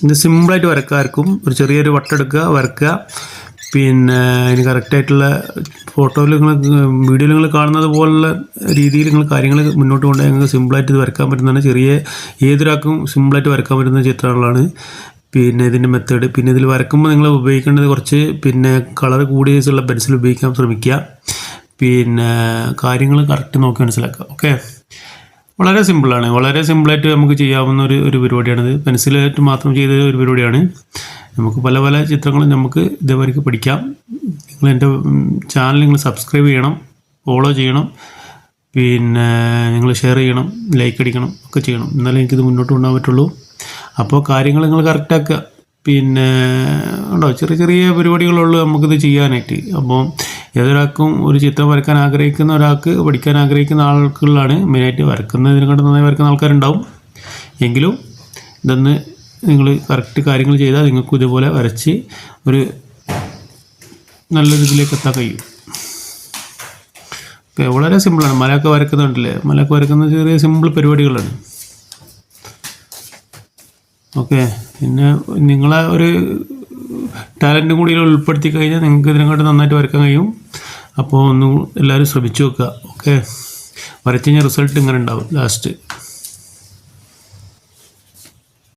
ഇത് സിമ്പിളായിട്ട് വരക്കാർക്കും ഒരു ചെറിയൊരു വട്ടം എടുക്കുക, വരക്കുക. പിന്നെ അതിന് കറക്റ്റായിട്ടുള്ള ഫോട്ടോയിൽ നിങ്ങൾ വീഡിയോയിൽ നിങ്ങൾ കാണുന്നത് പോലുള്ള രീതിയിൽ നിങ്ങൾ കാര്യങ്ങൾ മുന്നോട്ട് കൊണ്ടുപോയി നിങ്ങൾക്ക് സിമ്പിളായിട്ട് ഇത് വരക്കാൻ പറ്റുന്നതാണ്. ഏതൊരാൾക്കും സിമ്പിളായിട്ട് വരക്കാൻ പറ്റുന്ന ചിത്രങ്ങളാണ് പിന്നെ ഇതിൻ്റെ മെത്തേഡ്. പിന്നെ ഇതിൽ വരക്കുമ്പോൾ നിങ്ങൾ ഉപയോഗിക്കേണ്ടത് കുറച്ച് പിന്നെ കളർ കൂടിയ സൈസുള്ള പെൻസിൽ ഉപയോഗിക്കാൻ ശ്രമിക്കുക. പിന്നെ കാര്യങ്ങൾ കറക്റ്റ് നോക്കി മനസ്സിലാക്കുക. ഓക്കെ, വളരെ സിമ്പിളാണ്, വളരെ സിമ്പിളായിട്ട് നമുക്ക് ചെയ്യാവുന്ന ഒരു പരിപാടിയാണിത്. പെൻസിലായിട്ട് മാത്രം ചെയ്ത ഒരു പരിപാടിയാണ്. നമുക്ക് പല പല ചിത്രങ്ങളും നമുക്ക് ഇതേവരെയ്ക്ക് പഠിക്കാം. നിങ്ങൾ എൻ്റെ ചാനൽ നിങ്ങൾ സബ്സ്ക്രൈബ് ചെയ്യണം, ഫോളോ ചെയ്യണം, പിന്നെ നിങ്ങൾ ഷെയർ ചെയ്യണം, ലൈക്ക് അടിക്കണം, ഒക്കെ ചെയ്യണം. എന്നാലേ എനിക്കിത് മുന്നോട്ട് കൊണ്ടുപോകാൻ പറ്റുള്ളൂ. അപ്പോൾ കാര്യങ്ങൾ നിങ്ങൾ കറക്റ്റാക്കുക. പിന്നെ ഉണ്ടോ ചെറിയ ചെറിയ പരിപാടികളുള്ളൂ നമുക്കിത് ചെയ്യാനായിട്ട്. അപ്പോൾ ഏതൊരാൾക്കും ഒരു ചിത്രം വരക്കാൻ ആഗ്രഹിക്കുന്ന ഒരാൾക്ക്, പഠിക്കാൻ ആഗ്രഹിക്കുന്ന ആൾക്കുകളാണ് മെയിനായിട്ട്. വരക്കുന്നതിനെക്കാട്ടും നന്നായി വരക്കുന്ന ആൾക്കാരുണ്ടാവും. എങ്കിലും ഇതൊന്ന് നിങ്ങൾ കറക്റ്റ് കാര്യങ്ങൾ ചെയ്താൽ നിങ്ങൾക്കും ഇതുപോലെ വരച്ച് ഒരു നല്ലൊരു ഇതിലേക്ക് എത്താൻ കഴിയും. ഓക്കെ, വളരെ സിമ്പിളാണ്. മലയൊക്കെ വരക്കുന്നുണ്ടല്ലേ, മലയൊക്കെ വരക്കുന്ന ചെറിയ സിമ്പിൾ പരിപാടികളാണ്. ഓക്കെ, പിന്നെ നിങ്ങളെ ഒരു ടാലൻറ്റും കൂടി ഉൾപ്പെടുത്തി കഴിഞ്ഞാൽ നിങ്ങൾക്ക് ഇതിനെക്കാട്ട് നന്നായിട്ട് വരക്കാൻ കഴിയും. അപ്പോൾ ഒന്ന് എല്ലാവരും ശ്രമിച്ചു നോക്കുക. ഓക്കെ, വരച്ച് കഴിഞ്ഞാൽ റിസൾട്ട് ഇങ്ങനെ ഉണ്ടാവും ലാസ്റ്റ്.